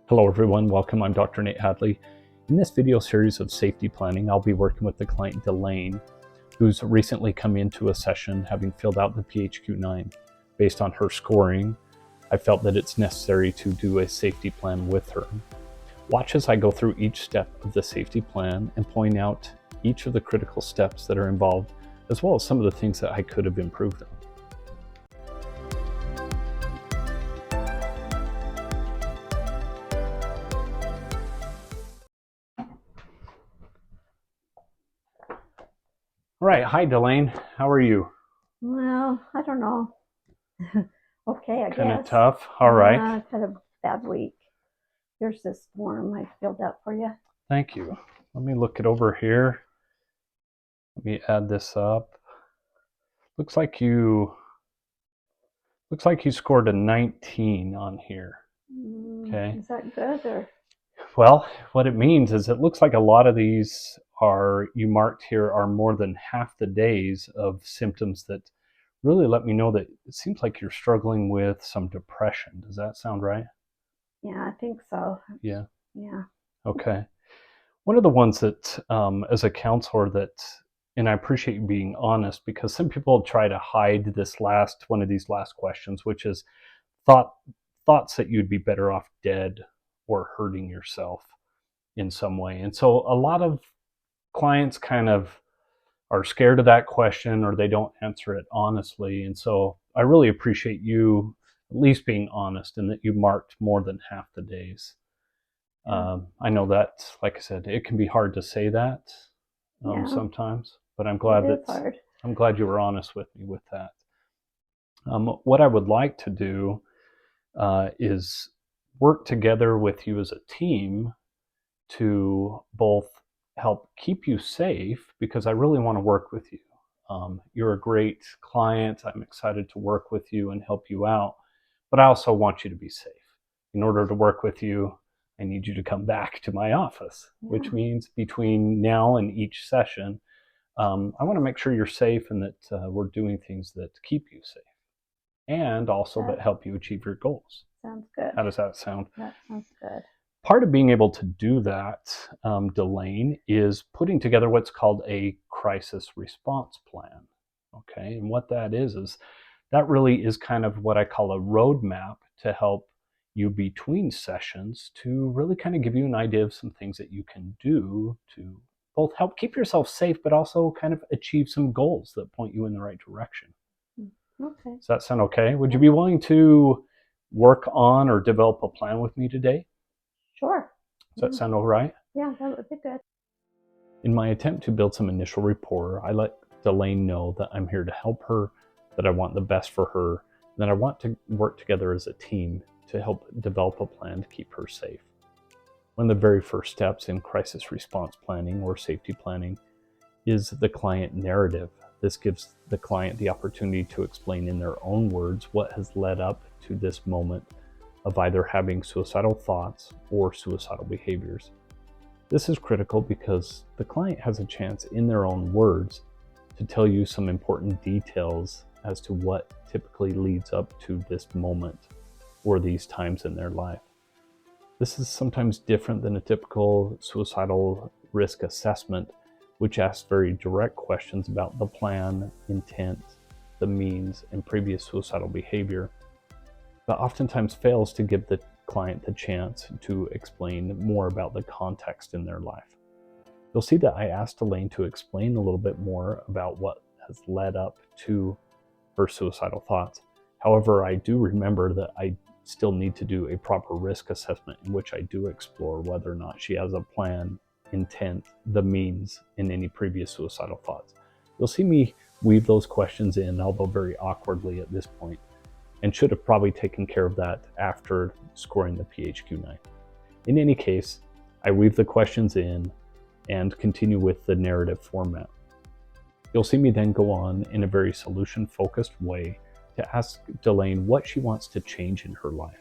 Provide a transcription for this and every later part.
Hello everyone, welcome. I'm Dr. Nate Hadley. In this video series of safety planning, I'll be working with the client Delane, who's recently come into a session having filled out the PHQ-9. Based on her scoring, I felt that it's necessary to do a safety plan with her. Watch as I go through each step of the safety plan and point out each of the critical steps that are involved, as well as some of the things that I could have improved on. All right, hi Delane, how are you? Well, I don't know. Okay, I Kind of guess. tough. All right. I've had a bad week. Here's this form I filled out for you. Thank you. Let me look it over here. Let me add this up. Looks like you scored a 19 on here. Okay. Is that good or? Well, what it means is it looks like a lot of these you marked here are more than half the days of symptoms that really let me know that it seems like you're struggling with some depression. Does that sound right? Yeah, I think so. Yeah. Yeah. Okay. One of the ones that, as a counselor, and I appreciate you being honest, because some people try to hide one of these last questions, which is thoughts that you'd be better off dead or hurting yourself in some way. And so a lot of clients kind of are scared of that question, or they don't answer it honestly. And so I really appreciate you at least being honest and that you marked more than half the days. I know that, like I said, it can be hard to say that sometimes, but I'm glad you were honest with me with that. What I would like to do is work together with you as a team to both help keep you safe, because I really want to work with you. You're a great client. I'm excited to work with you and help you out, but I also want you to be safe. In order to work with you, I need you to come back to my office, which means between now and each session, I want to make sure you're safe and that we're doing things that keep you safe and also that help you achieve your goals. Sounds good. How does that sound? That sounds good. Part of being able to do that, Delane, is putting together what's called a crisis response plan. Okay, and what that is that really is kind of what I call a roadmap to help you between sessions, to really kind of give you an idea of some things that you can do to both help keep yourself safe, but also kind of achieve some goals that point you in the right direction. Okay. Does that sound okay? Would you be willing to work on or develop a plan with me today? Sure. Does that sound all right? Yeah, that would be good. In my attempt to build some initial rapport, I let Delane know that I'm here to help her, that I want the best for her, and that I want to work together as a team to help develop a plan to keep her safe. One of the very first steps in crisis response planning or safety planning is the client narrative. This gives the client the opportunity to explain in their own words what has led up to this moment of either having suicidal thoughts or suicidal behaviors. This is critical because the client has a chance in their own words to tell you some important details as to what typically leads up to this moment or these times in their life. This is sometimes different than a typical suicidal risk assessment, which asks very direct questions about the plan, intent, the means, and previous suicidal behavior, but oftentimes fails to give the client the chance to explain more about the context in their life. You'll see that I asked Elaine to explain a little bit more about what has led up to her suicidal thoughts. However, I do remember that I still need to do a proper risk assessment in which I do explore whether or not she has a plan, intent, the means, and any previous suicidal thoughts. You'll see me weave those questions in, although very awkwardly at this point, and should have probably taken care of that after scoring the PHQ-9. In any case, I weave the questions in and continue with the narrative format. You'll see me then go on in a very solution-focused way to ask Delane what she wants to change in her life.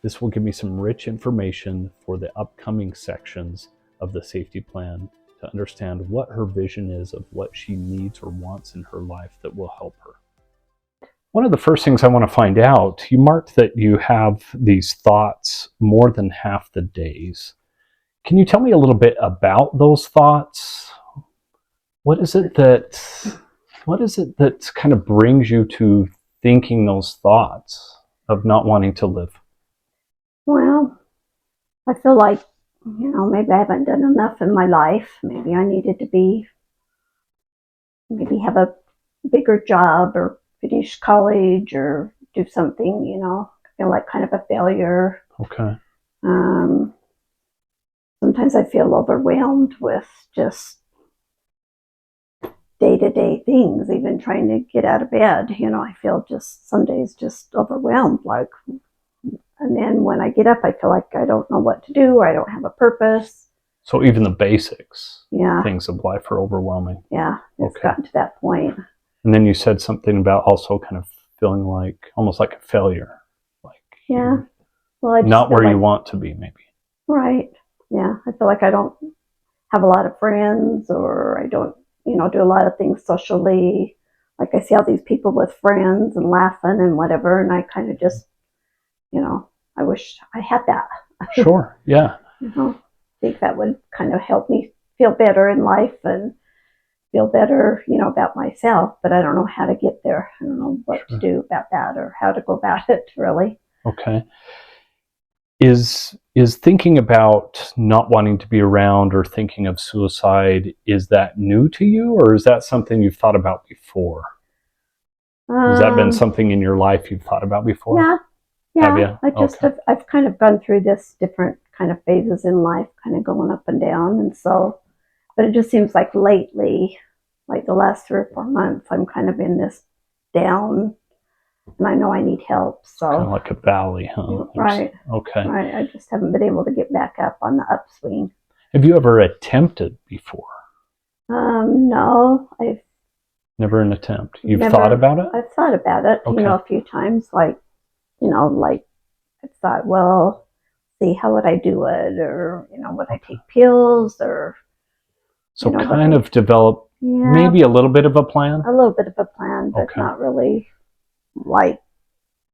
This will give me some rich information for the upcoming sections of the safety plan to understand what her vision is of what she needs or wants in her life that will help her. One of the first things I want to find out, you marked that you have these thoughts more than half the days. Can you tell me a little bit about those thoughts? What is it that kind of brings you to thinking those thoughts of not wanting to live? Well, I feel like, maybe I haven't done enough in my life. Maybe I needed to maybe have a bigger job or finish college or do something, I feel like kind of a failure. Okay. Sometimes I feel overwhelmed with just day-to-day things, even trying to get out of bed. I feel just some days just overwhelmed, like, and then when I get up, I feel like I don't know what to do, or I don't have a purpose. So even the basics, Yeah, things of life are overwhelming. yeah, it's Okay. gotten to that point. And then you said something about also kind of feeling like almost like a failure, like Yeah, well, I just not feel where like, you want to be, maybe. right. Yeah, I feel like I don't have a lot of friends, or I don't, do a lot of things socially. Like I see all these people with friends and laughing and whatever, and I kind of just, I wish I had that. Sure. Yeah. I think that would kind of help me feel better in life and feel better, about myself. But I don't know how to get there. I don't know what to do about that or how to go about it, really. Okay. Is thinking about not wanting to be around or thinking of suicide, is that new to you, or is that something you've thought about before? Has that been something in your life you've thought about before? Yeah, Have yeah. you? I just Okay. I've kind of gone through this different kind of phases in life, kind of going up and down, and so. But it just seems like lately, like the last 3 or 4 months, I'm kind of in this down, and I know I need help. Kind of So, like a valley, huh? right, Okay. right. I just haven't been able to get back up on the upswing. Have you ever attempted before? No, I've Never an attempt. You've never. thought about it? I've thought about it, Okay. a few times. Like I thought, well, see, how would I do it, or would I take pills, or So kind of develop yeah, maybe a little bit of a plan? a little bit of a plan, but Okay. not really like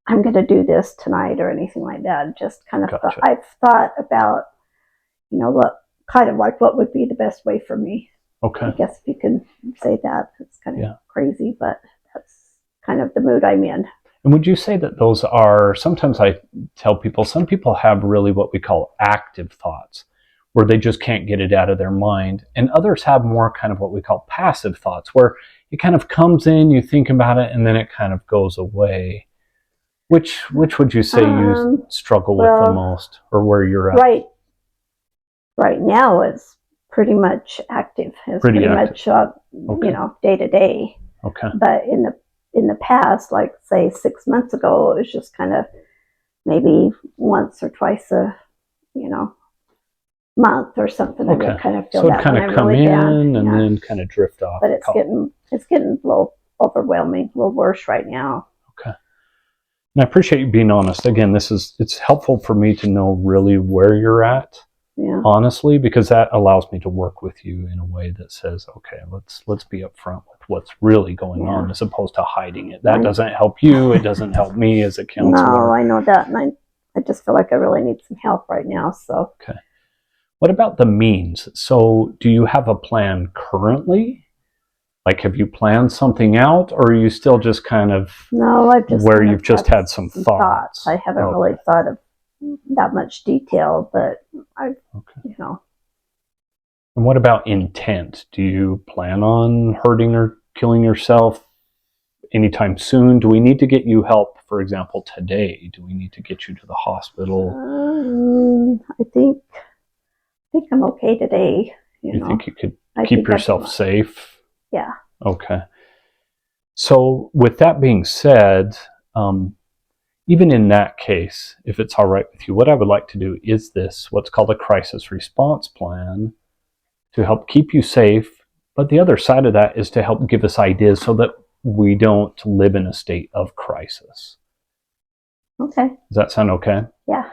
I'm going to do this tonight or anything like that. Just kind of Gotcha. I've thought about, what kind of like what would be the best way for me. Okay. I guess if you can say that. It's kind of Yeah. crazy, but that's kind of the mood I'm in. And would you say that those are, sometimes I tell people, some people have really what we call active thoughts, where they just can't get it out of their mind. And others have more kind of what we call passive thoughts, where it kind of comes in, you think about it, and then it kind of goes away. Which would you say you struggle with the most, or where you're at? Right now it's pretty much active. It's pretty much day to day. Okay. But in the past, like say 6 months ago, it was just kind of maybe once or twice a month or something. Okay. I would kind of feel so that it kind when of I'm come really in down, and then kind of drift off. but it's getting a little overwhelming, a little worse right now. Okay. And I appreciate you being honest. Again, it's helpful for me to know really where you're at. Yeah. Honestly, because that allows me to work with you in a way that says, okay, let's be upfront with what's really going on, as opposed to hiding it. That doesn't help you. It doesn't help me as a counselor. No, I know that, and I just feel like I really need some help right now. So. Okay. What about the means? So, do you have a plan currently? Like, have you planned something out, or are you still just kind of where you've just had some thoughts? I haven't really thought of that much detail, but And what about intent? Do you plan on hurting or killing yourself anytime soon? Do we need to get you help, for example, today? Do we need to get you to the hospital? I think I'm okay today. You think you could keep yourself safe? Yeah. Okay. So with that being said, even in that case, if it's all right with you, what I would like to do is what's called a crisis response plan, to help keep you safe. But the other side of that is to help give us ideas so that we don't live in a state of crisis. Okay. Does that sound okay? Yeah.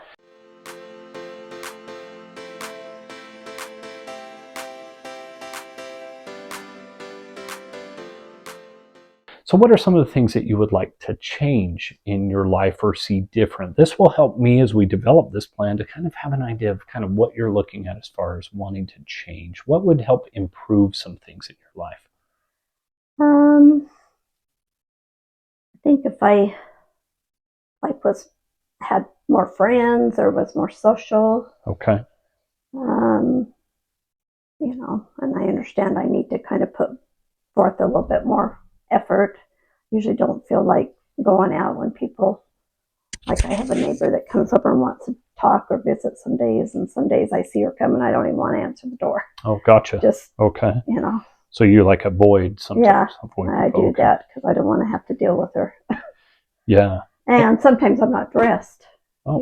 So what are some of the things that you would like to change in your life or see different? This will help me as we develop this plan to kind of have an idea of kind of what you're looking at as far as wanting to change. What would help improve some things in your life? I think if I had more friends or was more social. Okay. And I understand I need to kind of put forth a little bit more effort. Usually don't feel like going out when people, like I have a neighbor that comes over and wants to talk or visit some days, and some days I see her coming, I don't even want to answer the door. Oh, gotcha. Just, okay. So you like avoid sometimes? Yeah, avoid I do that because I don't want to have to deal with her. Yeah. And sometimes I'm not dressed. Oh.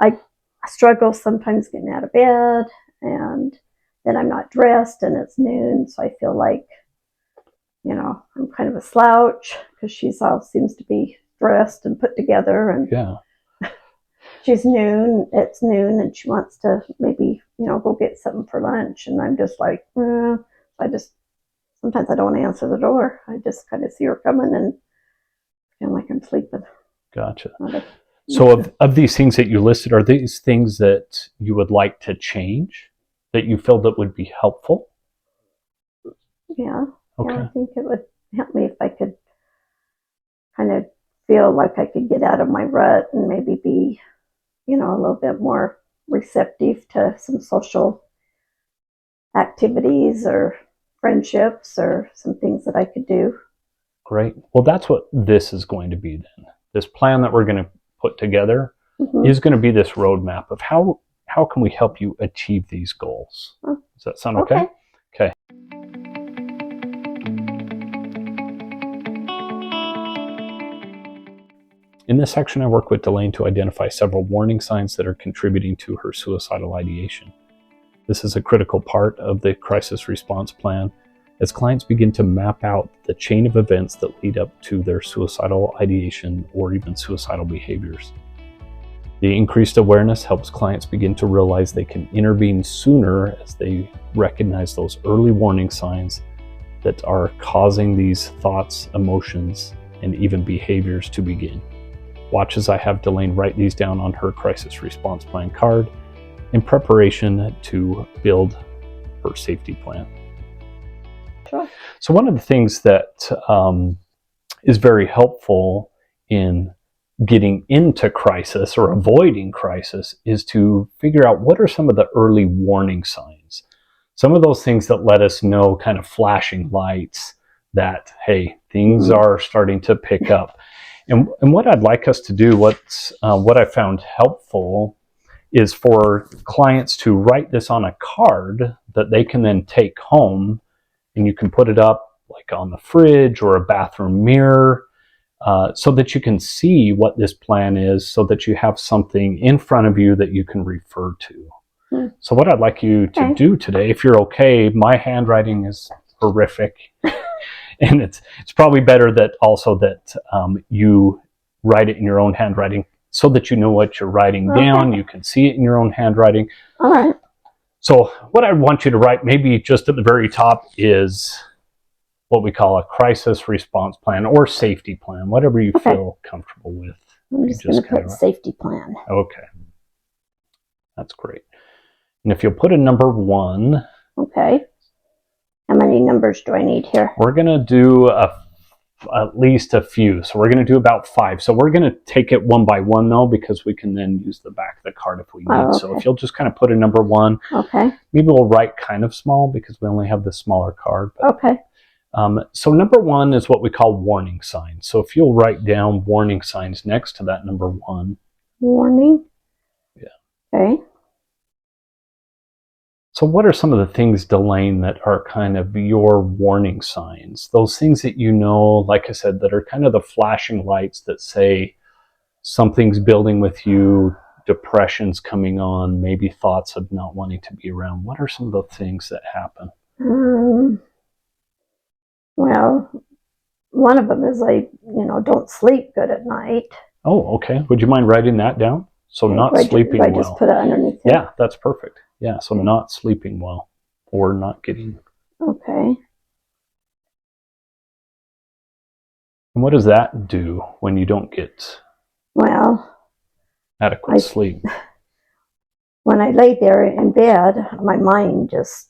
I struggle sometimes getting out of bed, and then I'm not dressed and it's noon, so I feel like, I'm kind of a slouch because she's all seems to be dressed and put together, and it's noon and she wants to maybe, go get something for lunch, and I'm just like, sometimes I don't answer the door. I just kind of see her coming and feel like I'm sleeping. Gotcha. So of these things that you listed, are these things that you would like to change, that you feel that would be helpful? Yeah. Okay. Yeah, I think it would help me if I could kind of feel like I could get out of my rut and maybe be, a little bit more receptive to some social activities or friendships or some things that I could do. Great. Well, that's what this is going to be then. This plan that we're going to put together is going to be this roadmap of how can we help you achieve these goals. Does that sound okay? Okay. In this section, I work with Delane to identify several warning signs that are contributing to her suicidal ideation. This is a critical part of the crisis response plan as clients begin to map out the chain of events that lead up to their suicidal ideation or even suicidal behaviors. The increased awareness helps clients begin to realize they can intervene sooner as they recognize those early warning signs that are causing these thoughts, emotions, and even behaviors to begin. Watch as I have Delane write these down on her crisis response plan card in preparation to build her safety plan. Sure. So one of the things that is very helpful in getting into crisis or avoiding crisis is to figure out what are some of the early warning signs. Some of those things that let us know, kind of flashing lights that, hey, things are starting to pick up. And what I'd like us to do, what I found helpful, is for clients to write this on a card that they can then take home, and you can put it up like on the fridge or a bathroom mirror, so that you can see what this plan is, so that you have something in front of you that you can refer to. So what I'd like you to do today, if you're okay, my handwriting is horrific. And it's probably better that also that you write it in your own handwriting so that you know what you're writing down. You can see it in your own handwriting. All right. So what I want you to write, maybe just at the very top, is what we call a crisis response plan or safety plan, whatever you feel comfortable with. I'm just going to put safety plan. Okay. That's great. And if you'll put a number 1. Okay. How many numbers do I need here? We're going to do at least a few. So we're going to do about 5. So we're going to take it one by one, though, because we can then use the back of the card if we need. So if you'll just kind of put a number 1. Okay. Maybe we'll write kind of small because we only have the smaller card. But, okay. So number 1 is what we call warning signs. So if you'll write down warning signs next to that number 1. Warning? Yeah. Okay. So what are some of the things, Delane, that are kind of your warning signs? Those things that you know, like I said, that are kind of the flashing lights that say something's building with you, depression's coming on, maybe thoughts of not wanting to be around. What are some of the things that happen? Well, one of them is I, don't sleep good at night. Oh, okay. Would you mind writing that down? So not sleeping well. I just put it underneath it? Yeah, that's perfect. Yeah, so not sleeping well or not getting... Okay. And what does that do when you don't get Well, adequate sleep? when I lay there in bed, my mind just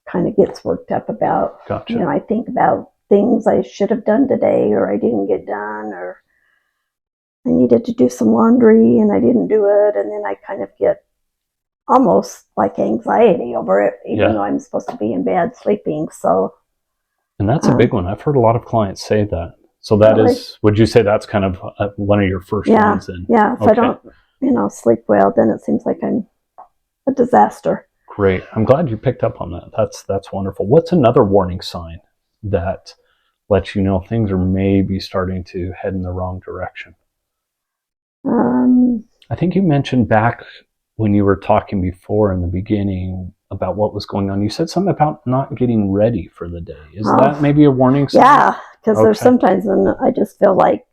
kind of gets worked up about, Gotcha. I think about things I should have done today, or I didn't get done, or I needed to do some laundry and I didn't do it. And then I kind of get almost like anxiety over it, even though I'm supposed to be in bed sleeping. So, and that's a big one. I've heard a lot of clients say that. So that really is, would you say that's kind of one of your first ones? Then? Yeah. If I don't, sleep well, then it seems like I'm a disaster. Great. I'm glad you picked up on that. That's wonderful. What's another warning sign that lets you know things are maybe starting to head in the wrong direction? I think you mentioned back when you were talking before in the beginning about what was going on. You said something about not getting ready for the day. Is that maybe a warning sign? Yeah, because there's sometimes when I just feel like,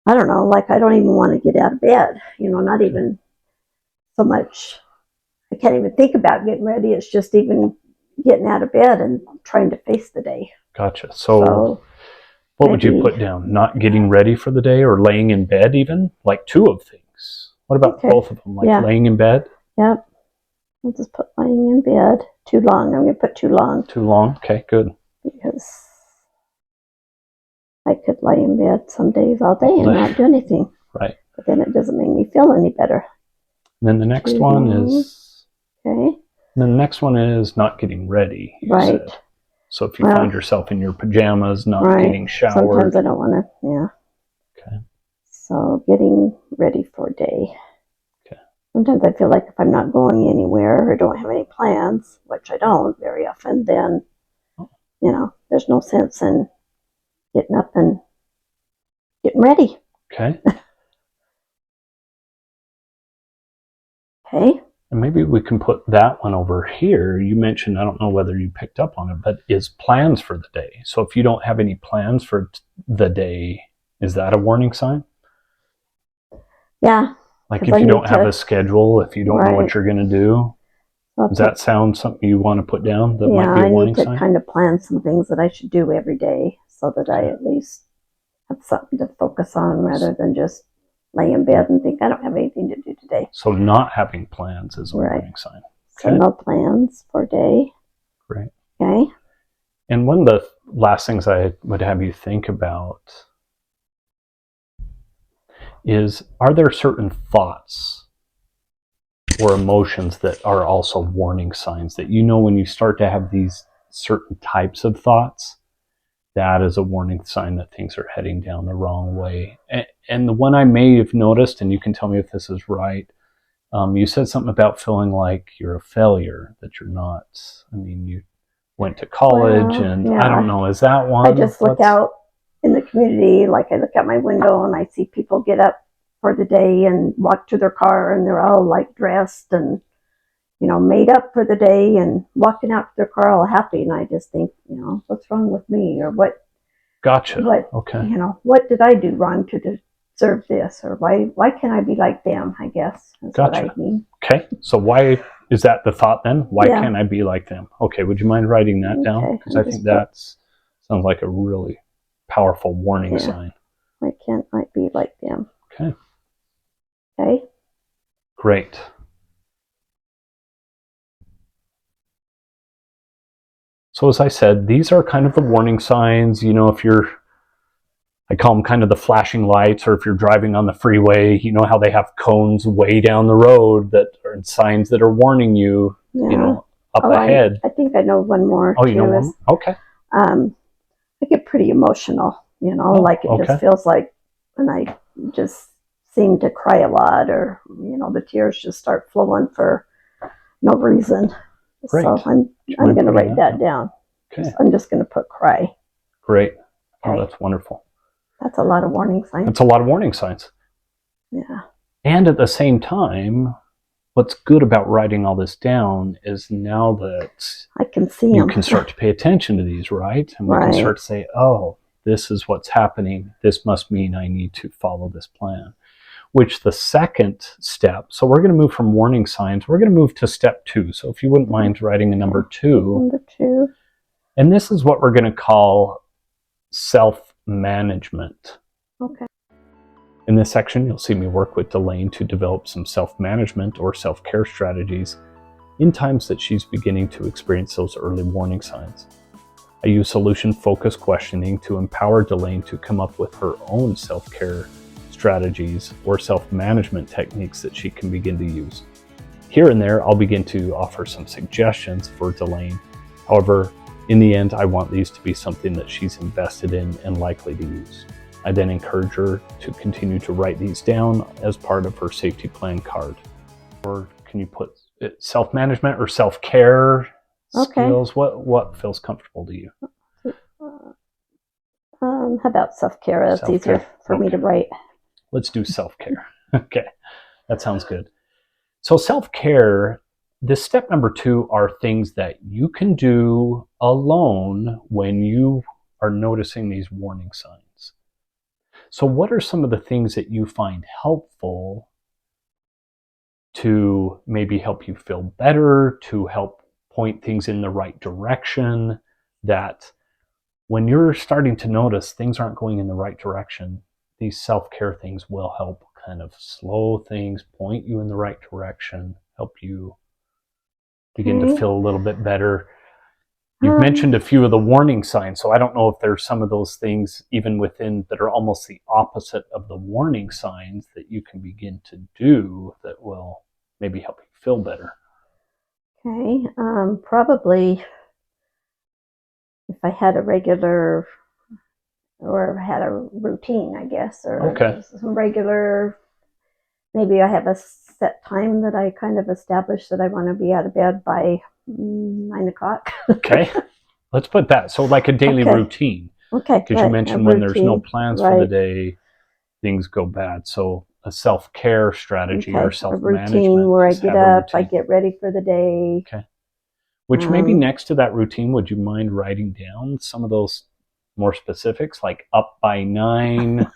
I don't know, like I don't even want to get out of bed. Not even so much. I can't even think about getting ready. It's just even getting out of bed and trying to face the day. Gotcha. So what would you put down? Not getting ready for the day, or laying in bed even? Like two of things. What about both of them? Like laying in bed? Yep. I'll just put laying in bed. Too long. I'm going to put too long. Too long? Okay, good. Because I could lay in bed some days all day and not do anything. Right. But then it doesn't make me feel any better. And then the next one is... Okay. And then the next one is not getting ready. Right. Said. So if you find yourself in your pajamas, not getting showered. Sometimes I don't want to, Okay. So getting ready for a day. Okay. Sometimes I feel like if I'm not going anywhere or don't have any plans, which I don't very often, then, there's no sense in getting up and getting ready. Okay. Okay. And maybe we can put that one over here. You mentioned, I don't know whether you picked up on it, but is plans for the day. So if you don't have any plans for the day, is that a warning sign? Yeah. Like if you don't have a schedule, if you don't know what you're going to do, does that sound something you want to put down that might be a warning sign? I need to kind of plan some things that I should do every day so that I at least have something to focus on rather than just lay in bed and think I don't have anything to do today. So not having plans is a warning sign. Okay. So no plans for a day. Great. Okay. And one of the last things I would have you think about is, are there certain thoughts or emotions that are also warning signs that when you start to have these certain types of thoughts, that is a warning sign that things are heading down the wrong way? And the one I may have noticed, and you can tell me if this is right, you said something about feeling like you're a failure, that you're not. I mean, you went to college I don't know, is that one? I just look out in the community, like I look out my window and I see people get up for the day and walk to their car and they're all like dressed and, made up for the day and walking out to their car all happy. And I just think, what's wrong with me, or what? Gotcha. Okay. What did I do wrong to deserve this, or why can't I be like them? I guess that's what I mean. Okay. So why is that the thought then? Why can't I be like them? Okay. Would you mind writing that down? Because I think that sounds like a really powerful warning sign. Why can't I be like them? Okay. Okay. Great. So as I said, these are kind of the warning signs. If I call them kind of the flashing lights, or if you're driving on the freeway, how they have cones way down the road that are signs that are warning you, up ahead. I think I know one more. Oh, you know one? Okay. I get pretty emotional, like it just feels like when I just seem to cry a lot, or, the tears just start flowing for no reason. Great. So I'm going to write that down. Okay. I'm just going to put cry. Great. Oh, that's wonderful. That's a lot of warning signs. That's a lot of warning signs. Yeah. And at the same time, what's good about writing all this down is now that I can see you can start to pay attention to these, right? And we can start to say, oh, this is what's happening. This must mean I need to follow this plan. Which the second step, so we're going to move from warning signs, we're going to move to step 2. So if you wouldn't mind writing a number 2. Number 2. And this is what we're going to call self-management. Okay. In this section, you'll see me work with Delane to develop some self-management or self-care strategies in times that she's beginning to experience those early warning signs. I use solution-focused questioning to empower Delane to come up with her own self-care strategies or self-management techniques that she can begin to use. Here and there, I'll begin to offer some suggestions for Delane. However, in the end, I want these to be something that she's invested in and likely to use. I then encourage her to continue to write these down as part of her safety plan card. Or can you put self-management or self-care skills? What feels comfortable to you? How about self-care? It's easier for me to write. Let's do self-care. Okay, that sounds good. So self-care, this step number 2 are things that you can do alone when you are noticing these warning signs. So what are some of the things that you find helpful to maybe help you feel better, to help point things in the right direction, that when you're starting to notice things aren't going in the right direction, these self-care things will help kind of slow things, point you in the right direction, help you begin to feel a little bit better. You've mentioned a few of the warning signs, so I don't know if there's some of those things even within that are almost the opposite of the warning signs that you can begin to do that will maybe help you feel better. Okay, probably if I had a regular or had a routine, I guess, or some regular, maybe I have a set time that I kind of established that I want to be out of bed by 9 o'clock. Okay, let's put that. So like a daily routine. Okay. Because you mentioned when there's no plans for the day, things go bad. So a self-care strategy or self-management. A routine where I get up, I get ready for the day. Okay. Which maybe next to that routine, would you mind writing down some of those more specifics, like up by 9,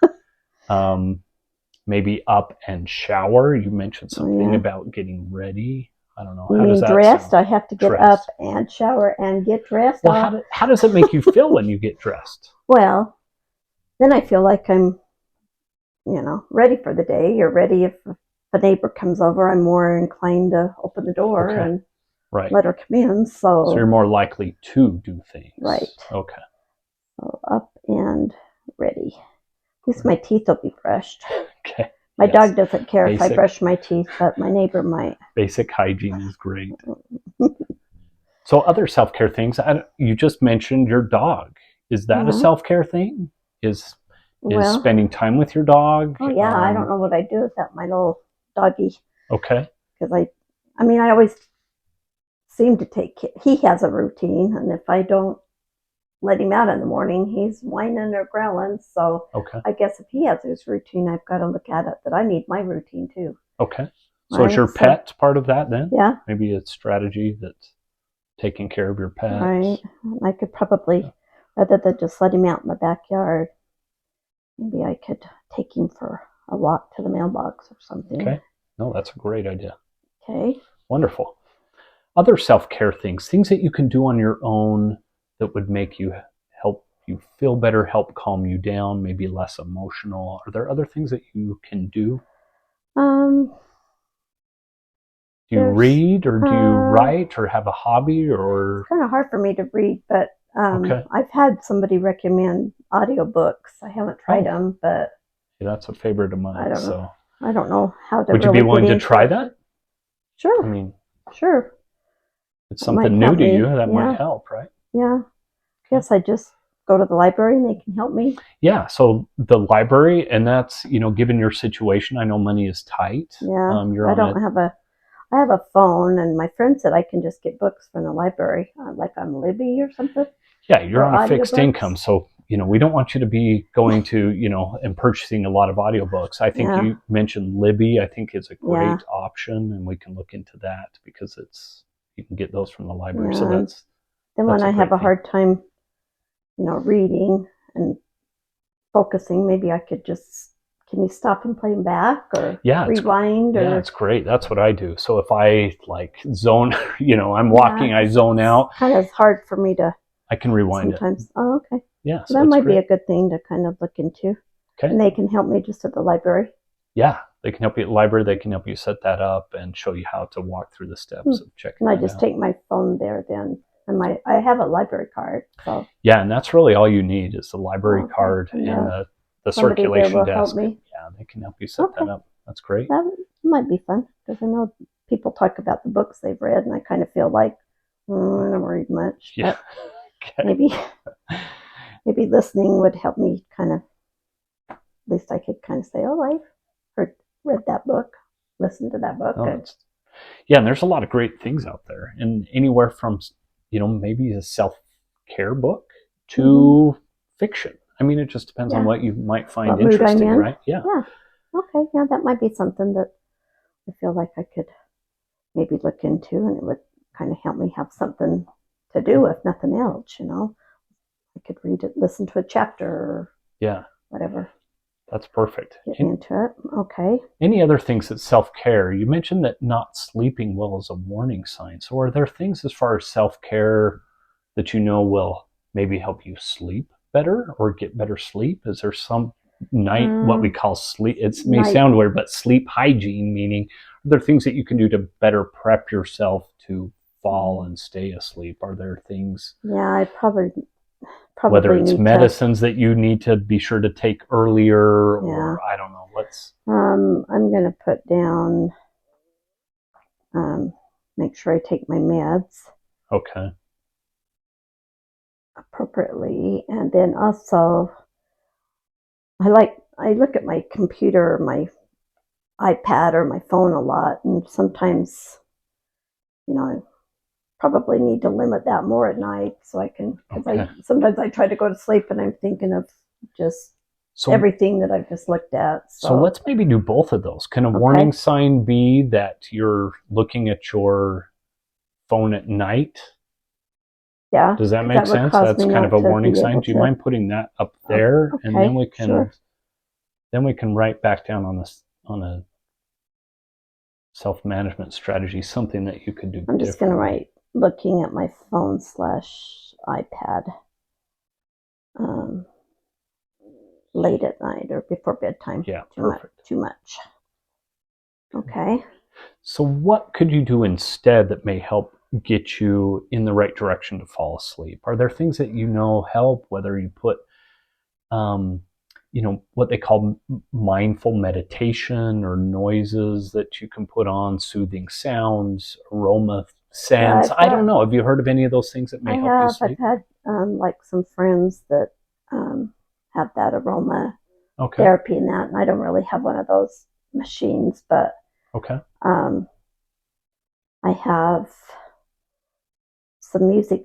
maybe up and shower? You mentioned something about getting ready. I don't know. How does that dressed? sound? I have to get up and shower and get dressed. Well, how does it make you feel when you get dressed? Well, then I feel like I'm, ready for the day. You're ready. If a neighbor comes over, I'm more inclined to open the door and let her come in. So you're more likely to do things. Right. Okay. So up and ready. At least my teeth will be brushed. Okay. My dog doesn't care if I brush my teeth, but my neighbor might. Basic hygiene is great. So other self-care things, you just mentioned your dog. Is that a self-care thing? Is spending time with your dog? Oh, yeah. I don't know what I do without my little doggy. Okay. Because I always seem to take care. He has a routine, and if I don't let him out in the morning, he's whining or growling. So I guess if he has his routine, I've got to look at it that I need my routine too. Okay. So is your pet part of that then? Yeah. Maybe a strategy that's taking care of your pet. Right. I could probably, rather than just let him out in the backyard, maybe I could take him for a walk to the mailbox or something. Okay. No, that's a great idea. Okay. Wonderful. Other self-care things that you can do on your own that would help you feel better, help calm you down, maybe less emotional. Are there other things that you can do? Do you read, or do you write, or have a hobby, or? It's kind of hard for me to read, but I've had somebody recommend audiobooks. I haven't tried them, but that's a favorite of mine. I don't know how to. Would you be willing to try that? Sure. I mean, sure. It's something new to you that might help, right? Yeah. Guess I just go to the library and they can help me. Yeah. So the library, and that's, given your situation, I know money is tight. Yeah. I have a phone, and my friend said I can just get books from the library, like on Libby or something. Yeah. You're on a fixed income. So, we don't want you to be going to, and purchasing a lot of audiobooks. I think you mentioned Libby. I think is a great option, and we can look into that because you can get those from the library. So then when I have a hard time, reading and focusing, maybe I could can you stop and play them back or rewind? Yeah, it's great. That's what I do. So if I zone, I'm walking, I zone out. Kind of hard for me to. I can rewind sometimes. Oh, okay. Yeah, So so that it's might be great. a good thing to kind of look into. Okay. And they can help me just at the library. Yeah, they can help you at the library. They can help you set that up and show you how to walk through the steps of checking And I that just out. take my phone there then. And I have a library card, so Yeah, and that's really all you need is the library okay. card And and the somebody there circulation will help desk. me. Yeah, they can help you set Okay, that up. That's great. that might be fun because I know people talk about the books they've read, and I kind of feel like I don't read much, Yeah. but Okay. maybe listening would help me kind of. At least I could kind of say, "Oh, I read that book, listened to that book." Oh, yeah, and there's a lot of great things out there, and anywhere from maybe a self-care book to fiction. I mean, it just depends on Yeah, what you might find what mood I'm interesting, in. right? Yeah. Yeah. Okay. Yeah, that might be something that I feel like I could maybe look into, and it would kind of help me have something to do, if nothing else. I could read it, listen to a chapter, or Yeah, whatever. that's perfect. Get into it. Okay. Any other things that self-care? You mentioned that not sleeping well is a warning sign. So are there things as far as self-care that will maybe help you sleep better or get better sleep? Is there some what we call sleep? It may Night. sound weird, but sleep hygiene, meaning are there things that you can do to better prep yourself to fall and stay asleep? Are there things, Yeah, I probably whether it's need medicines that you need to be sure to take earlier, or I don't know, let's. I'm gonna put down. Make sure I take my meds Okay. appropriately, and then also I look at my computer, my iPad, or my phone a lot, and sometimes I probably need to limit that more at night so I can, because sometimes I try to go to sleep and I'm thinking of just everything that I've just looked at. So let's maybe do both of those. Can a warning sign be that you're looking at your phone at night? Yeah. Does that make sense? That's kind of a warning sign. Do you mind putting that up there, and then we can write back down on a self-management strategy something that you could do. I'm just going to write looking at my phone / iPad late at night or before bedtime. Yeah, perfect. Too much. Okay. So what could you do instead that may help get you in the right direction to fall asleep? Are there things that help, whether you put what they call mindful meditation, or noises that you can put on, soothing sounds, aroma scents? I don't know. Have you heard of any of those things that may help you sleep? I've had like some friends that have that aroma therapy and that, and I don't really have one of those machines, but I have some music.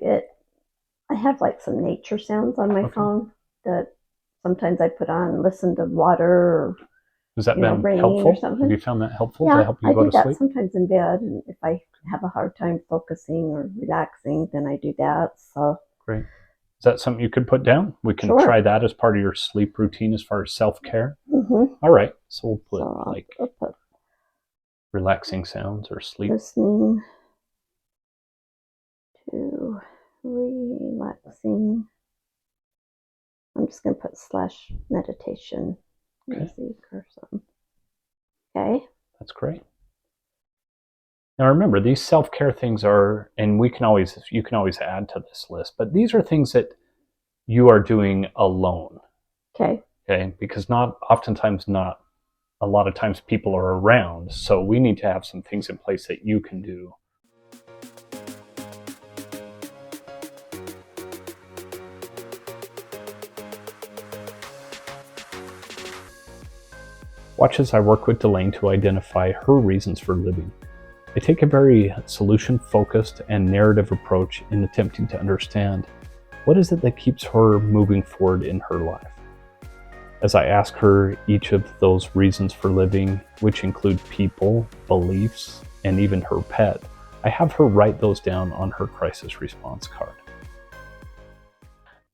I have like some nature sounds on my phone that sometimes I put on and listen to water, or has that been helpful? Or something? Have you found that helpful to help you go to sleep? I do that sometimes in bed, and if I have a hard time focusing or relaxing, then I do that. So great. Is that something you could put down? We can try that as part of your sleep routine as far as self-care. All right. So we'll put relaxing sounds or sleep. Listening to relaxing. I'm just going to put / meditation music or something. Okay. That's great. Now remember, these self-care things are, and you can always add to this list, but these are things that you are doing alone. Okay. Because not a lot of times people are around, so we need to have some things in place that you can do. Watch as I work with Delane to identify her reasons for living. I take a very solution-focused and narrative approach in attempting to understand what is it that keeps her moving forward in her life. As I ask her each of those reasons for living, which include people, beliefs, and even her pet, I have her write those down on her crisis response card.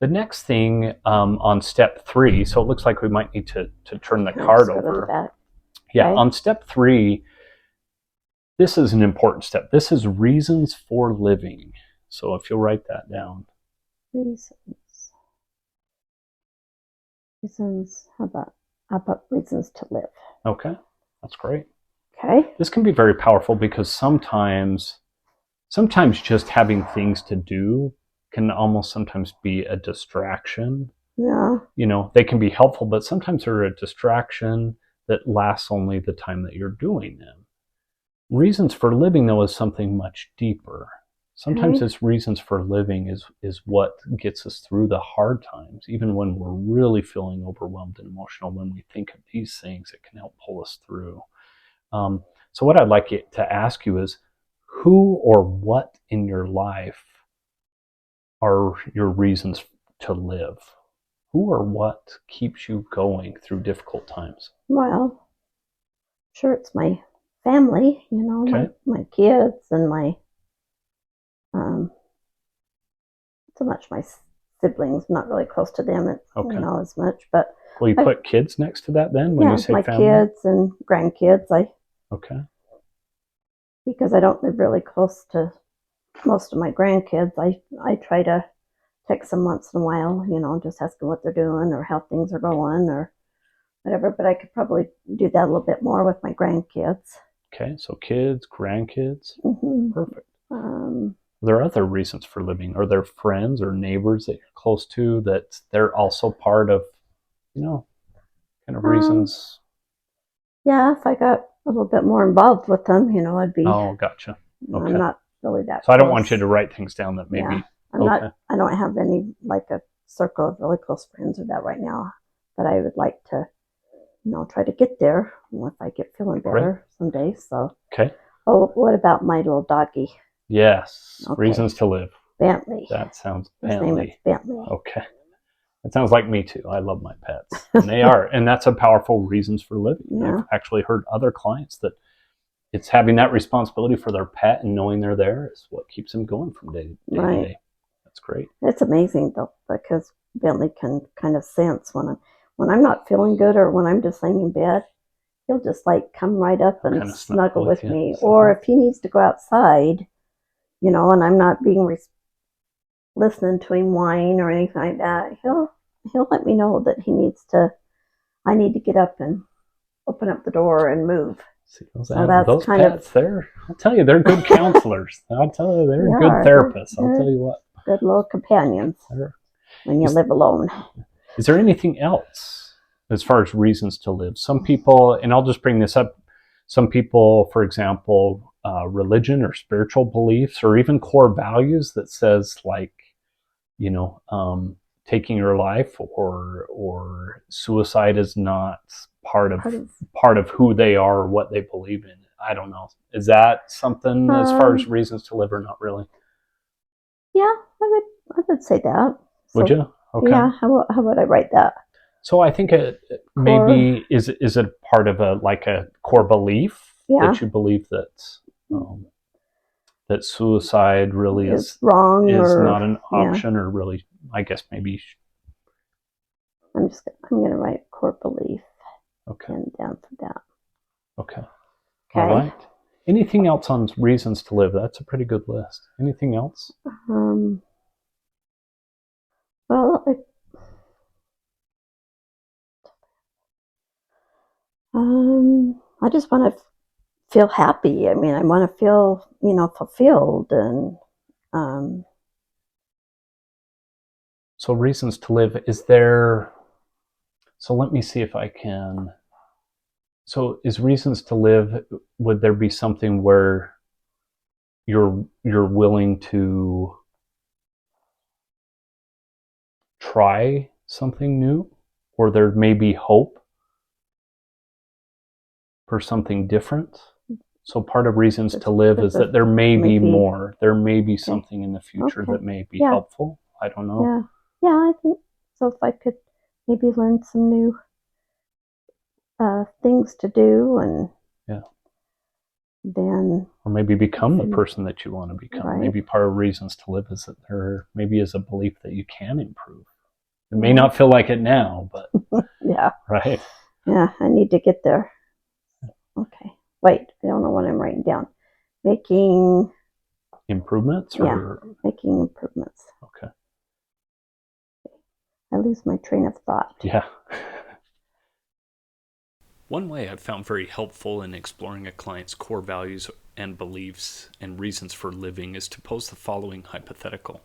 The next thing on step 3, so it looks like we might need to turn the card over. Yeah, on step 3, this is an important step. This is reasons for living. So if you'll write that down. Reasons Reasons. How about reasons to live? Okay, that's great. Okay. This can be very powerful because sometimes just having things to do can almost sometimes be a distraction. Yeah. They can be helpful, but sometimes they're a distraction that lasts only the time that you're doing them. Reasons for living, though, is something much deeper. Sometimes Okay. it's reasons for living is what gets us through the hard times, even when we're really feeling overwhelmed and emotional. When we think of these things, it can help pull us through. So what I'd like to ask you is, who or what in your life are your reasons to live? Who or what keeps you going through difficult times? Well, sure, it's my family, Okay. my kids and my, um, so much my siblings. I'm not really close to them, Okay. as much, but Will you put kids next to that then when yeah, you say my family? kids and grandkids. Okay. Because I don't live really close to most of my grandkids. I try to text them once in a while, just asking what they're doing or how things are going or whatever. But I could probably do that a little bit more with my grandkids. Okay. So kids, grandkids. Mm-hmm. Perfect. Um, Are there other reasons for living? Are there friends or neighbors that you're close to that they're also part of, kind of um, reasons? yeah, if I got a little bit more involved with them, I'd be. Oh, gotcha. I'm Okay. not really that So I don't want you close. to write things down that Yeah, maybe. I'm not. Okay. I don't have any like a circle of really close friends or that right now. But I would like to, try to get there if I get feeling Great. better someday. So, Okay. oh, what about my little doggy? Yes. Okay, Reasons to live. Bentley. That sounds His name is Bentley. Bentley. Okay. That sounds like me too. I love my pets. And they are. And that's a powerful reasons for living. Yeah. I've actually heard other clients that it's having that responsibility for their pet and knowing they're there is what keeps them going from day to Right. day. That's great. It's amazing though because Bentley can kind of sense when I'm not feeling good or when I'm just laying in bed. He'll just like come right up and Kind of snuggle with you. me. Or if he needs to go outside, and I'm not being listening to him whine or anything like that, he'll let me know that I need to get up and open up the door and move. See, So that's those kind pets, I'll tell you, they're good counselors. I'll tell you, they're good therapists. I'll tell you what. Good little companions when you Is, live alone. is there anything else as far as reasons to live? Some people, and I'll just bring this up, some people, for example, religion or spiritual beliefs or even core values that says like, taking your life or suicide is not part of who they are or what they believe in. I don't know. Is that something as far as reasons to live or not really? Yeah, I would say that. Would you? Okay. Yeah, how would I write that? So I think it maybe is it part of a core belief that you believe that suicide really is wrong is or not an option or really, I guess maybe. I'm going to write core belief. Okay. And down for that. Okay. All right. Anything else on reasons to live? That's a pretty good list. Anything else? Well, I just want to feel happy. I mean, I want to feel, fulfilled and. So reasons to live, is there? So let me see if I can. So is reasons to live? Would there be something where you're willing to try something new, or there may be hope for something different? So part of reasons to live is that there may be more. There may be something in the future that may be helpful. I don't know. Yeah, I think so. If I could maybe learn some new things to do and then or maybe become the person that you want to become. Right. Maybe part of reasons to live is that there maybe is a belief that you can improve. It may not feel like it now, but yeah. Right. Yeah, I need to get there. Okay. Wait, I don't know what I'm writing down. Making improvements? Making improvements. Okay. I lose my train of thought. Yeah. One way I've found very helpful in exploring a client's core values and beliefs and reasons for living is to pose the following hypothetical.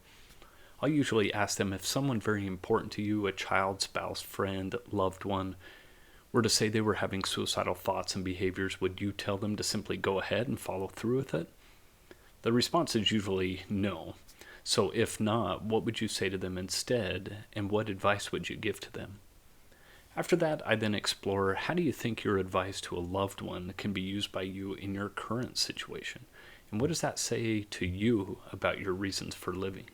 I'll usually ask them, if someone very important to you, a child, spouse, friend, loved one, were to say they were having suicidal thoughts and behaviors, would you tell them to simply go ahead and follow through with it? The response is usually no. So if not, what would you say to them instead, and what advice would you give to them? After that, I then explore, how do you think your advice to a loved one can be used by you in your current situation? And what does that say to you about your reasons for living?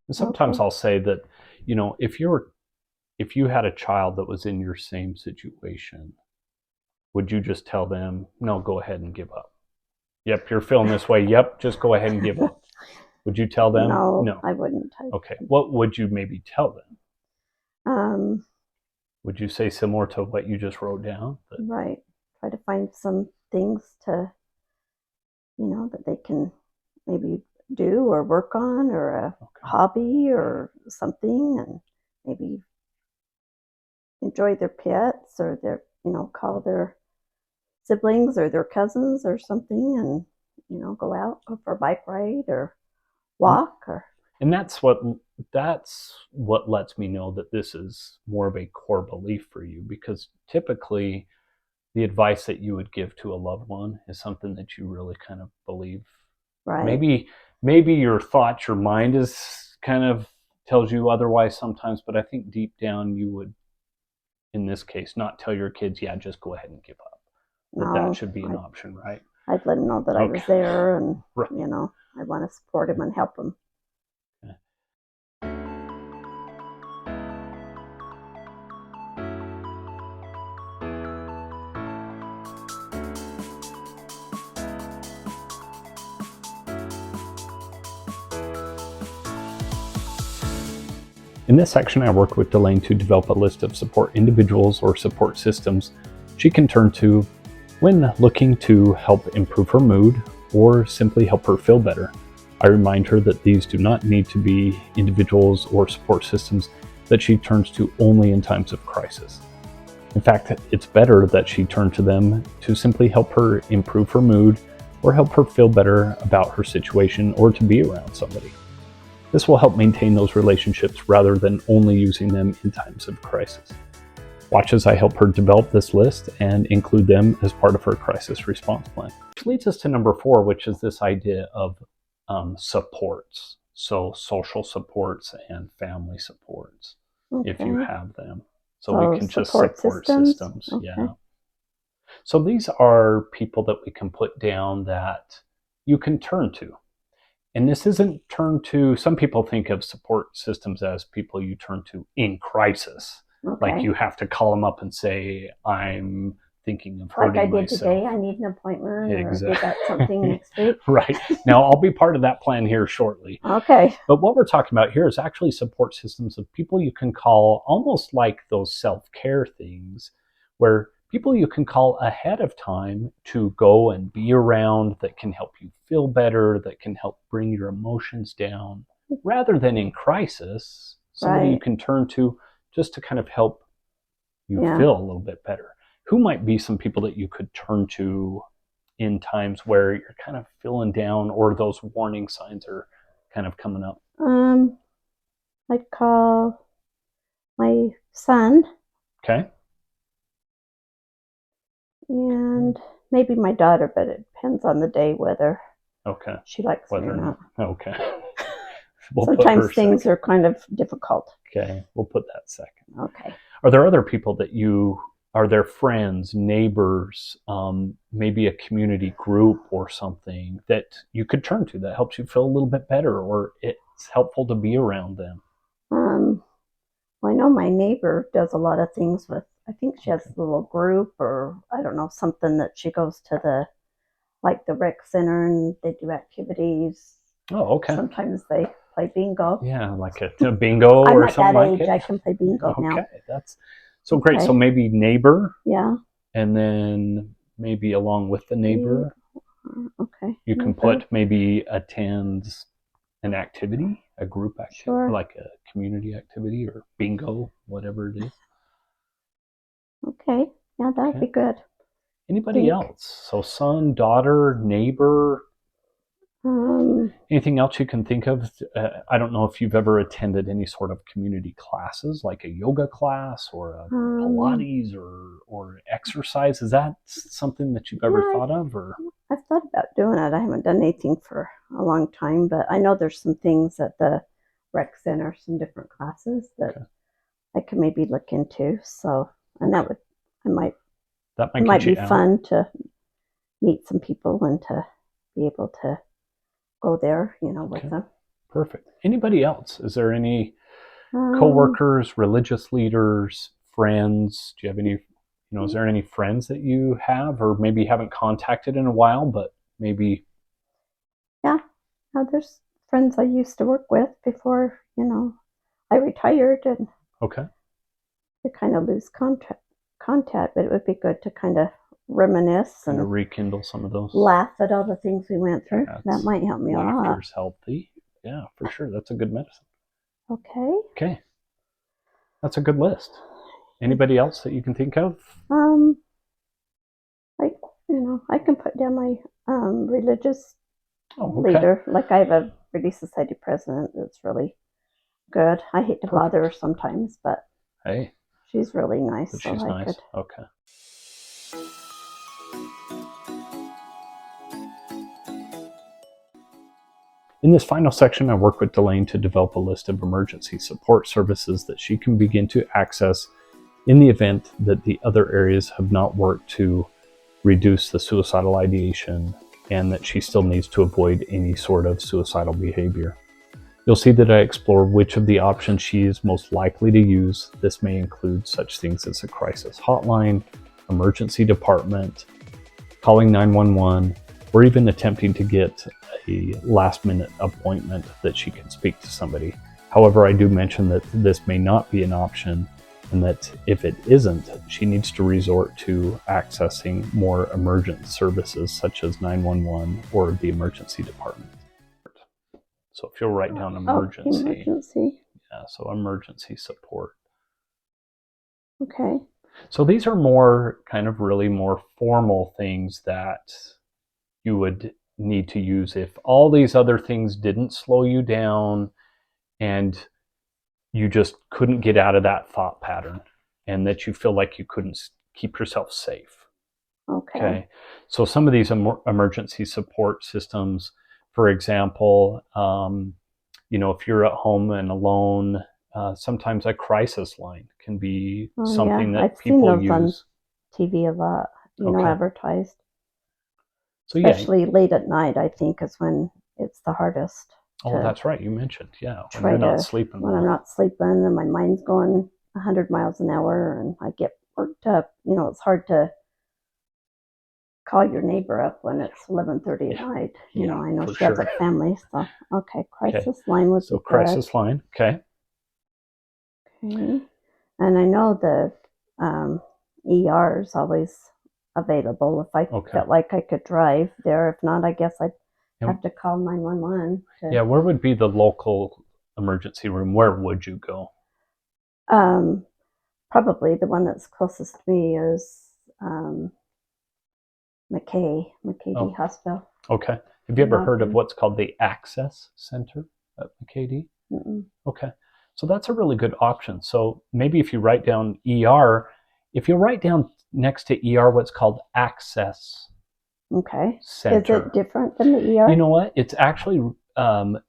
And sometimes Okay. I'll say that, if you had a child that was in your same situation, would you just tell them, no, go ahead and give up? Yep, you're feeling this way. Yep, just go ahead and give up. Would you tell them? No, No. I wouldn't. Okay. What would you maybe tell them? Um, Would you say similar to what you just wrote down? right. Try to find some things to, that they can maybe do or work on, or a hobby or something, and maybe enjoy their pets, or call their siblings or their cousins or something, and go out, go for a bike ride or walk. Or And that's what lets me know that this is more of a core belief for you, because typically the advice that you would give to a loved one is something that you really kind of believe. right. Maybe your thoughts, your mind is kind of tells you otherwise sometimes, but I think deep down you would, in this case, not tell your kids, yeah, just go ahead and give up. That No, should be an option, right? I'd let them know that I was Okay. there, and Right. I want to support them and help them. Okay. In this section, I worked with Delane to develop a list of support individuals or support systems she can turn to when looking to help improve her mood or simply help her feel better. I remind her that these do not need to be individuals or support systems that she turns to only in times of crisis. In fact, it's better that she turn to them to simply help her improve her mood or help her feel better about her situation or to be around somebody. This will help maintain those relationships rather than only using them in times of crisis. Watch as I help her develop this list and include them as part of her crisis response plan. Which leads us to number 4, which is this idea of supports. So social supports and family supports, if you Okay. have them. So we can just support support systems. Okay. Yeah. So these are people that we can put down that you can turn to. And this isn't turned to, some people think of support systems as people you turn to in crisis. Okay. Like you have to call them up and say, I'm thinking of Like I hurting did myself. today, I need an appointment, Exactly. or we got something next week. Right. Now, I'll be part of that plan here shortly. Okay. But what we're talking about here is actually support systems of people you can call, almost like those self-care things, where people you can call ahead of time to go and be around, that can help you feel better, that can help bring your emotions down, rather than in crisis, somebody you can turn to just to kind of help you feel a little bit better. Who might be some people that you could turn to in times where you're kind of feeling down or those warning signs are kind of coming up? I'd call my son. Okay. And maybe my daughter, but it depends on the day whether she likes me or not. Okay. Sometimes things are kind of difficult. Okay, we'll put that second. Okay. Are there other people that are there friends, neighbors, maybe a community group or something that you could turn to that helps you feel a little bit better, or it's helpful to be around them? Well, I know my neighbor does a lot of things with, I think she has a little group, or I don't know, something that she goes to the rec center, and they do activities. Oh, okay. Sometimes they play bingo. Yeah, like a bingo or something like that age, I can play bingo now. Okay, that's so great. So maybe neighbor. Yeah. And then maybe along with the neighbor, Okay. you can put maybe attends an activity, a group activity, Sure. like a community activity or bingo, whatever it is. Okay. Yeah, that would be good. Anybody else? So son, daughter, neighbor, anything else you can think of? I don't know if you've ever attended any sort of community classes, like a yoga class or a Pilates or exercise. Is that something that you've ever thought of? Or I've thought about doing it. I haven't done anything for a long time, but I know there's some things at the rec center, some different classes that I could maybe look into. So, and that might be fun to meet some people and to be able to go there, with them. Perfect. Anybody else? Is there any coworkers, religious leaders, friends? Do you have any, is there any friends that you have or maybe haven't contacted in a while, but maybe? Yeah. There's friends I used to work with before, I retired, and to kind of lose contact, but it would be good to kind of reminisce and rekindle some of those. Laugh at all the things we went through. That might help me a lot. Laughter's healthy. Yeah, for sure. That's a good medicine. Okay. That's a good list. Anybody else that you can think of? I can put down my religious leader. Like I have a Relief Society president that's really good. I hate to bother her sometimes, but hey, she's really nice. But she's nice. Okay. In this final section, I work with Delane to develop a list of emergency support services that she can begin to access in the event that the other areas have not worked to reduce the suicidal ideation and that she still needs to avoid any sort of suicidal behavior. You'll see that I explore which of the options she is most likely to use. This may include such things as a crisis hotline, emergency department, calling 911, or even attempting to get a last-minute appointment that she can speak to somebody. However, I do mention that this may not be an option, and that if it isn't, she needs to resort to accessing more emergent services such as 911 or the emergency department. So if you'll write down emergency. Yeah, so emergency support. Okay. So these are really more formal things that you would need to use if all these other things didn't slow you down and you just couldn't get out of that thought pattern and that you feel like you couldn't keep yourself safe. Okay. So some of these emergency support systems, for example, if you're at home and alone, sometimes a crisis line can be something that people use. I've seen those on TV a lot, advertised. So especially late at night, I think, is when it's the hardest. Oh, that's right. You mentioned, when you're not sleeping. When I'm not sleeping and my mind's going 100 miles an hour and I get worked up, it's hard to call your neighbor up when it's 11:30 at night. I know she has a family, so crisis line would be good. Crisis line, okay. And I know the ER is always available if I felt like I could drive there. If not, I guess I'd have to call 911. Where would be the local emergency room? Where would you go? Probably the one that's closest to me is McKay Hospital. Okay. Have you ever heard of what's called the Access Center at McKay? Okay. So that's a really good option. So maybe if you write down ER, if you write down next to ER what's called Access Center. Is it different than the ER? You know what? It's actually,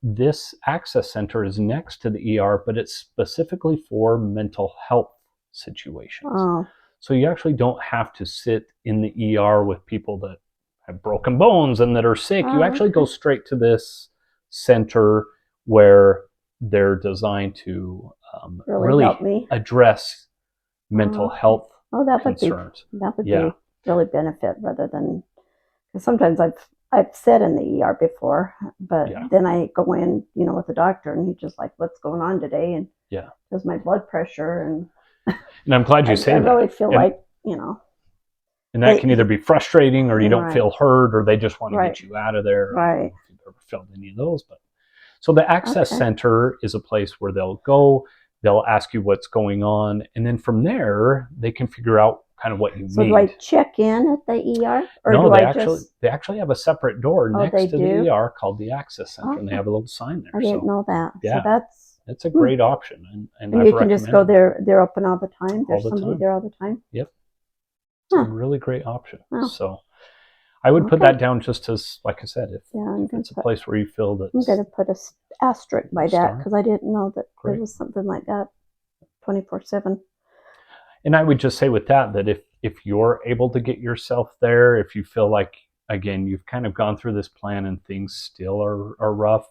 this Access Center is next to the ER, but it's specifically for mental health situations. Oh. So you actually don't have to sit in the ER with people that have broken bones and that are sick. You actually go straight to this center where they're designed to really address mental health concerns. That would be really benefit rather than, because sometimes I've sat in the ER before, but then I go in, with the doctor and he's just like, what's going on today? And does my blood pressure and I'm glad you say that. I really feel like, and that can either be frustrating or you don't feel heard or they just want to get you out of there. Right. If you've ever felt any of those. But So the Access Okay. Center is a place where they'll go, they'll ask you what's going on, and then from there, they can figure out kind of what you So need. do I check in at the ER, or No, do they I actually have a separate door Oh, next they to do? the ER called the Access Center, and they Oh, have a little sign there. I didn't So know that. yeah, So that's it's a great option, and and I've you can just go recommended there. They're open all the time. all There's the somebody time. there all the time. Yep, it's a Huh. really great option. Oh, So I would put okay. that down just as, like I said, if Yeah, it's a place where you feel that I'm gonna put a asterisk by that Start. because I didn't know that there Great. was something like that 24/7. And I would just say with that if you're able to get yourself there, if you feel like, again, you've kind of gone through this plan and things still are rough,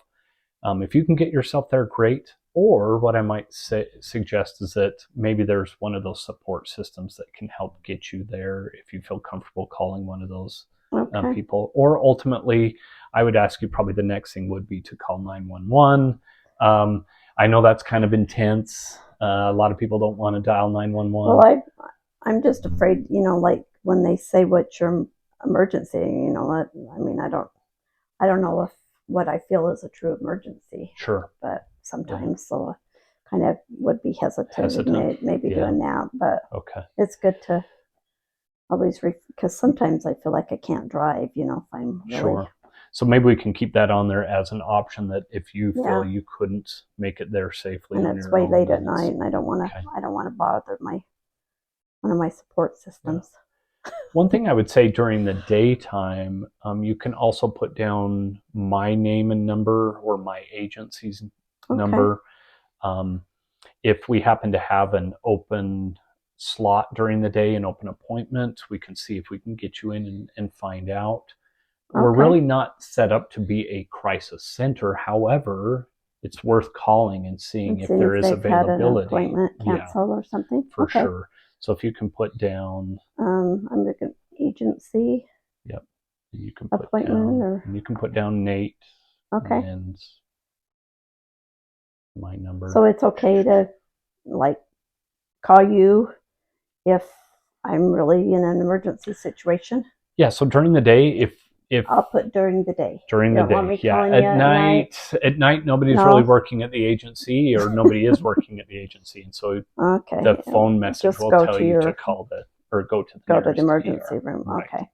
if you can get yourself there, great. Or what I might suggest is that maybe there's one of those support systems that can help get you there if you feel comfortable calling one of those Okay. people. Or ultimately, I would ask you, probably the next thing would be to call 911. I know that's kind of intense. A lot of people don't want to dial 911. Well, I'm just afraid, like when they say what's your emergency, I mean, I don't know if what I feel is a true emergency. Sure. But sometimes, so I kind of would be hesitant. Maybe Yeah. doing that. But Okay. it's good to always, because sometimes I feel like I can't drive, if I'm really. Sure. So maybe we can keep that on there as an option, that if you feel Yeah. you couldn't make it there safely And on it's your way own, late then at night, and I don't want to. okay. I don't want to bother one of my support systems. One thing I would say during the daytime, you can also put down my name and number, or my agency's number. If we happen to have an open slot during the day, an open appointment, we can see if we can get you in and find out. We're really not set up to be a crisis center. However, it's worth calling and seeing if there is availability. Had an appointment cancel or something. For sure. So if you can put down, I'm looking agency. Yep. You can put appointment down, and you can put down Nate. Okay. And my number. So it's okay to call you if I'm really in an emergency situation? Yeah. So during the day, if I'll put during the day. During the day, want me yeah. At night, nobody's really working at the agency, or nobody is working at the agency, and so the phone message will tell you to call go to the emergency ER. room. Right. Okay.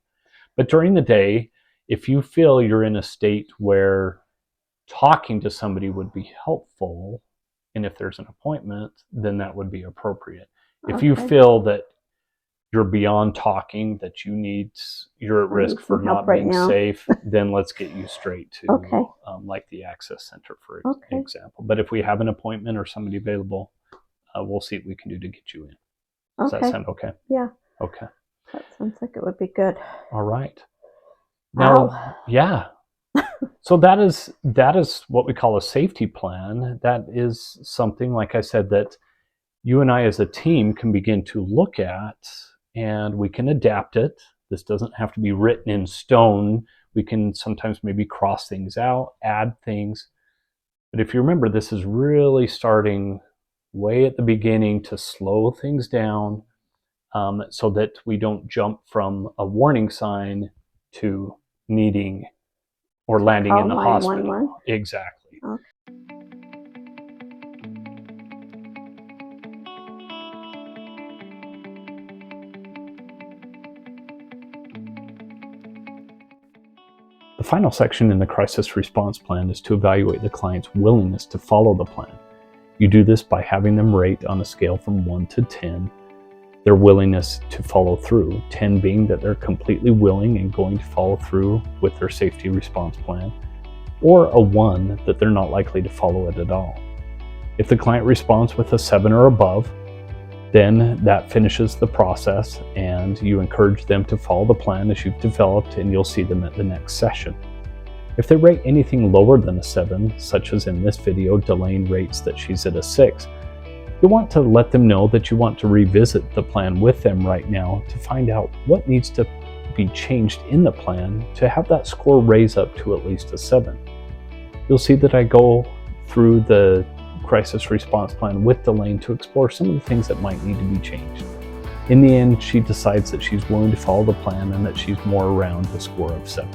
But during the day, if you feel you're in a state where talking to somebody would be helpful, and if there's an appointment, then that would be appropriate. If you feel that you're beyond talking, that you're at risk for not being safe, then let's get you straight to like the Access Center, for example. But if we have an appointment or somebody available, we'll see what we can do to get you in. Does that sound okay? Yeah. Okay. That sounds like it would be good. All right. Now, yeah. So that is what we call a safety plan. That is something, like I said, that you and I as a team can begin to look at, and we can adapt it. This doesn't have to be written in stone. We can sometimes maybe cross things out, add things. But if you remember, this is really starting way at the beginning to slow things down, so that we don't jump from a warning sign to needing or landing in the hospital. Exactly. Okay. The final section in the crisis response plan is to evaluate the client's willingness to follow the plan. You do this by having them rate on a scale from 1 to 10 their willingness to follow through, 10 being that they're completely willing and going to follow through with their safety response plan, or a 1 that they're not likely to follow it at all. If the client responds with a 7 or above, then that finishes the process, and you encourage them to follow the plan as you've developed, and you'll see them at the next session. If they rate anything lower than a 7, such as in this video, Delane rates that she's at a 6, you'll want to let them know that you want to revisit the plan with them right now to find out what needs to be changed in the plan to have that score raise up to at least a 7. You'll see that I go through the crisis response plan with Delane to explore some of the things that might need to be changed. In the end, she decides that she's willing to follow the plan and that she's more around a score of 7.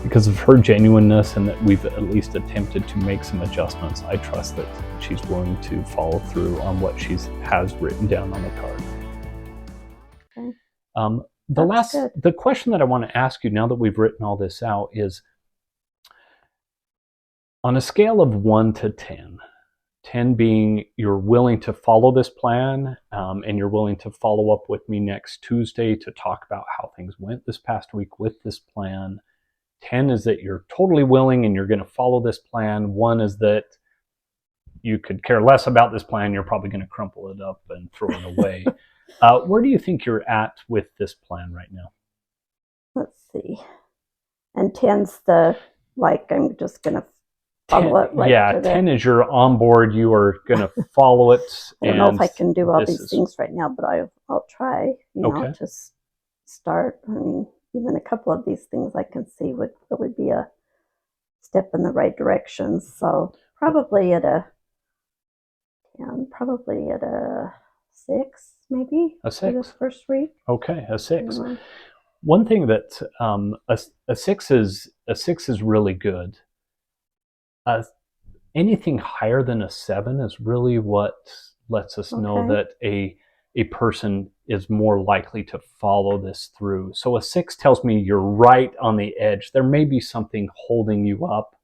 because of her genuineness and that we've at least attempted to make some adjustments, I trust that she's willing to follow through on what she has written down on the card. Okay. The question that I want to ask you now that we've written all this out is, on a scale of 1 to 10, 10 being you're willing to follow this plan, and you're willing to follow up with me next Tuesday to talk about how things went this past week with this plan. 10 is that you're totally willing and you're going to follow this plan. 1 is that you could care less about this plan. You're probably going to crumple it up and throw it away. Where do you think you're at with this plan right now? Let's see. And 10's the, like, I'm just going to follow it. Right 10 is you're on board. You are going to follow it. I don't know if I can do all these things right now, but I'll try, to start. I mean, even a couple of these things I can see would really be a step in the right direction. So probably at a 6, maybe. A 6. For this first week. Okay, a 6. One thing that a 6 is really good. Anything higher than a 7 is really what lets us know that a person is more likely to follow this through. So a 6 tells me you're right on the edge. There may be something holding you up,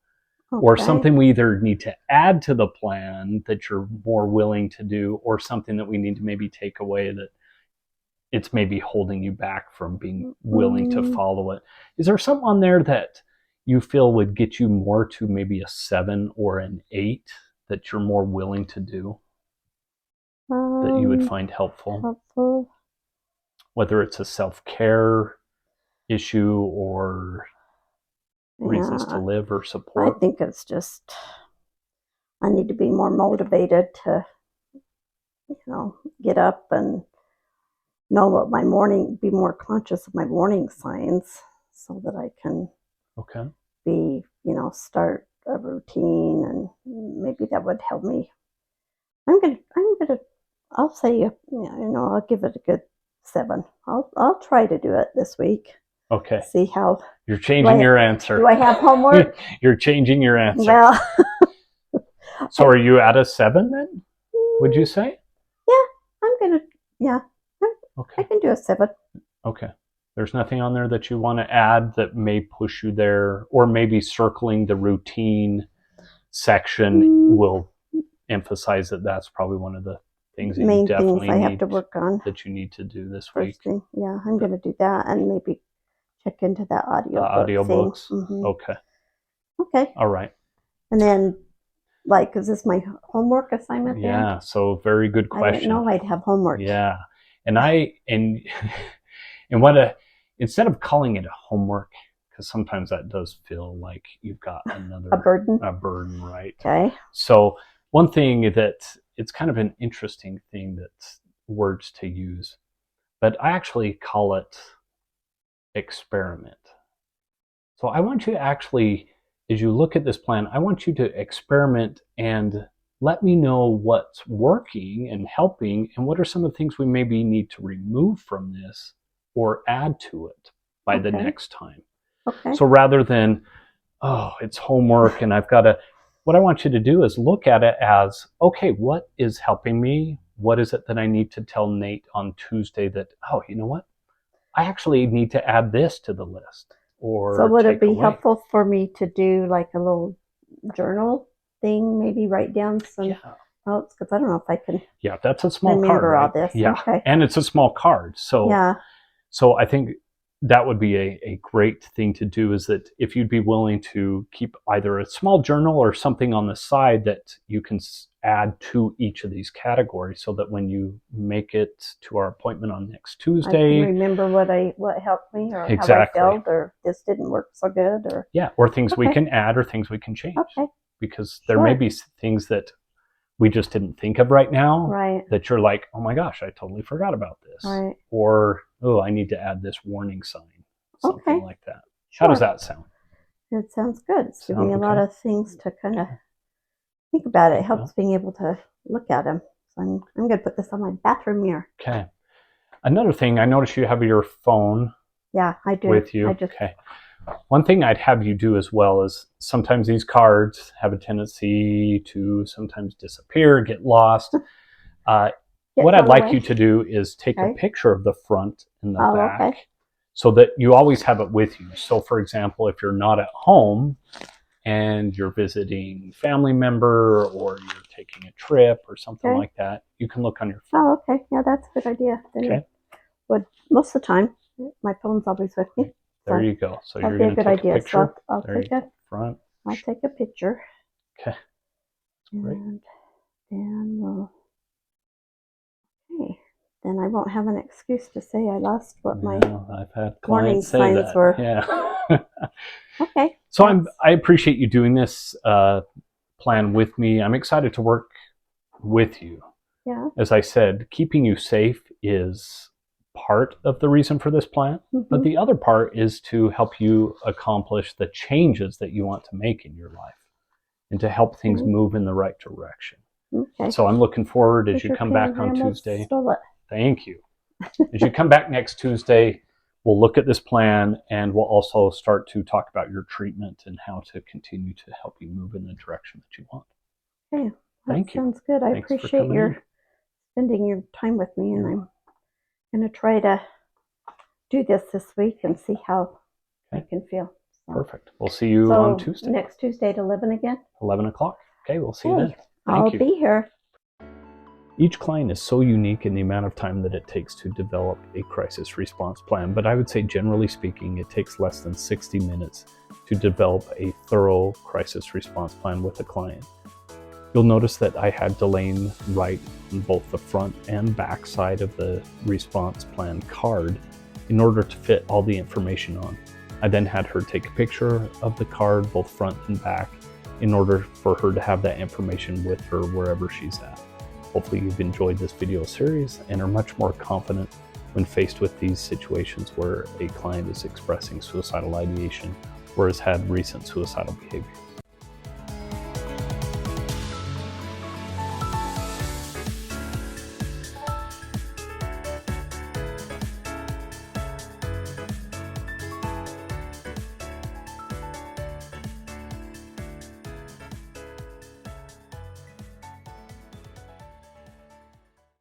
or something we either need to add to the plan that you're more willing to do, or something that we need to maybe take away that it's maybe holding you back from being willing to follow it. Is there something on there that you feel would get you more to maybe a 7 or an 8 that you're more willing to do, that you would find helpful? Whether it's a self-care issue or reasons to live or support? I think it's just, I need to be more motivated to, get up and know what be more conscious of my morning signs so that I can be, start a routine, and maybe that would help me. I'll say, I'll give it a good 7. I'll try to do it this week. Okay. See how. You're changing your answer. Do I have homework? You're changing your answer. Well. So are you at a 7 then? Would you say? Yeah, I can do a 7. Okay. There's nothing on there that you want to add that may push you there, or maybe circling the routine section will emphasize that that's probably one of the things that you definitely have to work on, that you need to do this week. Yeah, I'm going to do that, and maybe check into that audiobooks. Okay. All right. And then, is this my homework assignment? Yeah. So very good question. I didn't know I'd have homework. Yeah, instead of calling it a homework, because sometimes that does feel like you've got a burden, right? Okay. So one thing that it's kind of an interesting thing that's words to use, but I actually call it experiment. So I want you to actually, as you look at this plan, I want you to experiment and let me know what's working and helping, and what are some of the things we maybe need to remove from this or add to it by the next time. Okay. So rather than, it's homework and I've got to, what I want you to do is look at it as, okay, what is helping me? What is it that I need to tell Nate on Tuesday that, you know what? I actually need to add this to the list. Or so would it be helpful for me to do like a little journal thing, maybe write down some notes, because I don't know if I can. Yeah, that's a small remember card. Right? All this. Yeah, okay. And it's a small card. So So I think that would be a great thing to do, is that if you'd be willing to keep either a small journal or something on the side that you can add to each of these categories, so that when you make it to our appointment on next Tuesday, I can remember what helped me, or exactly. how I felt, or this didn't work so good, or things we can add or things we can change. Okay. Because there may be things that we just didn't think of right now, right, that you're like, oh my gosh, I totally forgot about this. Right. Or, I need to add this warning sign. Something like that. Sure. How does that sound? It sounds good. It's giving me a lot of things to kind of think about. It helps being able to look at them. So I'm going to put this on my bathroom mirror. Okay. Another thing, I noticed you have your phone I do. with you. Okay. One thing I'd have you do as well is sometimes these cards have a tendency to sometimes disappear, get lost. What I'd like you to do is take a picture of the front and the back so that you always have it with you. So for example, if you're not at home and you're visiting a family member or you're taking a trip or something like that, you can look on your phone. Oh, okay. Yeah, that's a good idea. Then most of the time, my phone's always with me. There you go. So you're going to take a picture. So I'll take a front. I'll take a picture. Okay. Great. And then we'll. Okay. Then I won't have an excuse to say I lost what my I've had warning clients say signs that. were. Yeah. Okay. So I appreciate you doing this plan with me. I'm excited to work with you. Yeah. As I said, keeping you safe is part of the reason for this plan, but the other part is to help you accomplish the changes that you want to make in your life and to help things move in the right direction. Okay. So I'm looking forward as you come back on Tuesday. Thank you. As you come back next Tuesday, we'll look at this plan and we'll also start to talk about your treatment and how to continue to help you move in the direction that you want. Okay. Thank you. Sounds good. I appreciate your spending your time with me, and I'm going to try to do this week and see how I can feel. So. Perfect. We'll see you on Tuesday. Next Tuesday at 11 again? 11 o'clock. Okay, we'll see you then. I'll be here. Each client is so unique in the amount of time that it takes to develop a crisis response plan, but I would say generally speaking, it takes less than 60 minutes to develop a thorough crisis response plan with a client. You'll notice that I had Delane write on both the front and back side of the response plan card in order to fit all the information on. I then had her take a picture of the card, both front and back, in order for her to have that information with her wherever she's at. Hopefully you've enjoyed this video series and are much more confident when faced with these situations where a client is expressing suicidal ideation or has had recent suicidal behavior.